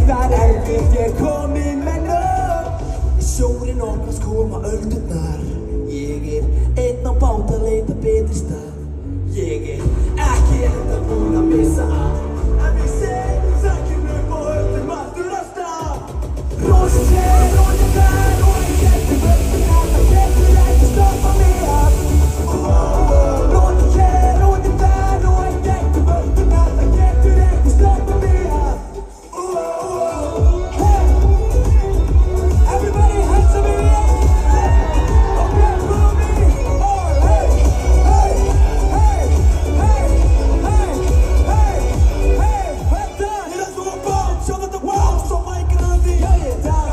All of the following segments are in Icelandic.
það erfitt, ég komin með nóg. Sjórinn opnast koma öldurnar. Ég einn á bát að leita betri stað. Ég ekki enda búinn að missa allt. En við segjum sækjum upp og höldum aftur af stað. Rósin hér, rósin þar og ég geti völdin að það getur ekki stoppa mig af. Rósin hér, rósin þar og ég geti völdin að það getur ekki stoppa mig af. Hey! Everybody hands up in the air! Okay, move me! Oh, hey! Hey! Hey! Hey! Hey! Hey! Hey! Vänta! Är det så bra? Show the world som Michael Andy! Jag down!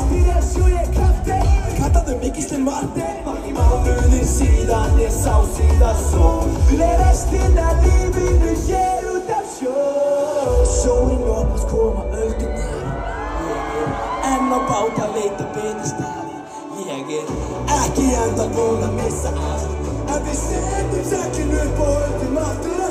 Tiden sjuer kraften! Kattade mycket slimmarte! Mannen sidan är sausida så. Ledas till där livet nu ger utav show. Sjórinn opnast koma öldurnar. En á bát að leita betri stað. Ég ekki enda búinn að missa allt. En við setjum sækjum upp og höldum aftur